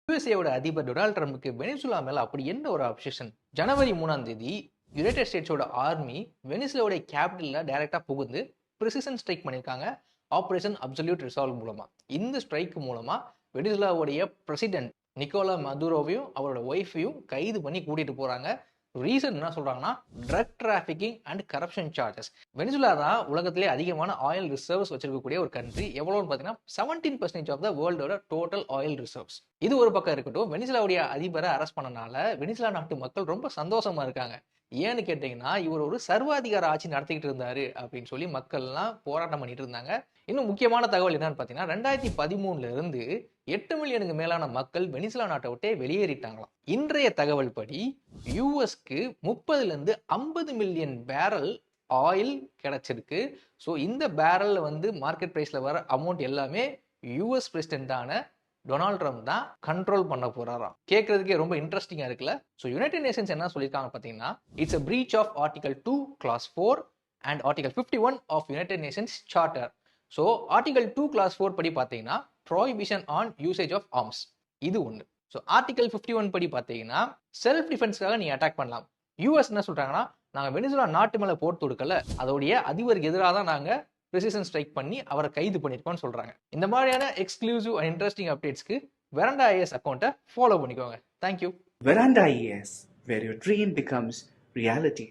யுஎஸ்ஏவோட அதிபர் Donald ட்ரம்ப்க்கு Venezuela மேல அப்படி என்ன ஒரு அப்சஷன்? ஜனவரி 3ஆம் தேதி யுனைடெட் ஸ்டேட்ஸோட ஆர்மி வெனிசுலாவோட கேபிட்டல்ல டைரக்டா புகுந்து பிரிசிஷன் ஸ்ட்ரைக் பண்ணியிருக்காங்க. ஆபரேஷன் அப்சல்யூட் ரிசால்வ் மூலமா. இந்த ஸ்ட்ரைக் மூலமா வெனிசுலாவுடைய பிரசிடென்ட் நிக்கோலா மதுரோவையும் அவரோட ஒய்ஃபையும் கைது பண்ணி கூட்டிட்டு போறாங்க. ரீசன் என்ன சொல்றாங்கன்னா, drug trafficking and corruption charges. Venezuela தான் உலகத்திலே அதிகமான ஆயில் ரிசர்வ்ஸ் வச்சிருக்கக்கூடிய ஒரு கண்ட்ரி. எவ்வளோன்னு பார்த்தீங்கன்னா 17% ஆஃப் த வேர்ல்டோட டோட்டல் ஆயில் ரிசர்வ்ஸ். இது ஒரு பக்கம் இருக்கட்டும், வெனிசுலாவுடைய அதிபரை அரெஸ்ட் பண்ணனால வெனிசுலா நாட்டு மக்கள் ரொம்ப சந்தோஷமா இருக்காங்க. ஏன்னு கேட்டீங்கன்னா, இவர் ஒரு சர்வாதிகார ஆட்சி நடத்திக்கிட்டு இருந்தாரு அப்படின்னு சொல்லி மக்கள்லாம் போராட்டம் பண்ணிட்டு இருந்தாங்க. இன்னும் முக்கியமான தகவல் என்னன்னு பார்த்தீங்கன்னா, 2013 இருந்து 8 மில்லியனுக்கு மேலான மக்கள் வெனிசுலா நாட்டை விட்டே வெளியேறிட்டாங்களாம். இன்றைய தகவல் படி யூஎஸ்க்கு 30 50 மில்லியன் பேரல் ஆயில் கிடைச்சிருக்கு. ஸோ இந்த பேரல் மார்க்கெட் பிரைஸ்ல வர அமௌண்ட் எல்லாமே யூஎஸ் பிரசிடென்டான டொனால்ட் ட்ரம்ப் தான் கண்ட்ரோல் பண்ண போறாராம். கேட்கறதுக்கே ரொம்ப இன்ட்ரெஸ்டிங்கா இருக்குல்ல. ஸோ யுனைடெட் நேஷன்ஸ் என்ன சொல்லியிருக்காங்க பார்த்தீங்கன்னா, it's a breach of Article 2 Clause 4 and Article 51 of United Nations Charter. So article 2 clause 4 படி பார்த்தீங்கன்னா prohibition on usage of arms, இது ஒன்று. ஸோ ஆர்டிகல் 51 படி பார்த்தீங்கன்னா செல்ஃப் டிஃபென்ஸ்க்காக நீ அட்டாக் பண்ணலாம். யூஎஸ் என்ன சொல்றாங்கன்னா, நாங்கள் வெனிசுலா நாட்டு மேலே போட்டு கொடுக்கல, அதோடைய அதிபருக்கு எதிராக தான் நாங்கள் பிரிசிஷன் ஸ்ட்ரைக் பண்ணி அவரை கைது பண்ணியிருக்கோம்னு சொல்றாங்க. இந்த மாதிரியான exclusive and interesting அப்டேட்ஸ்க்கு veranda IS அக்கௌண்ட்டை ஃபாலோ பண்ணிக்கோங்க. Thank you. Veranda IAS, where your dream becomes reality.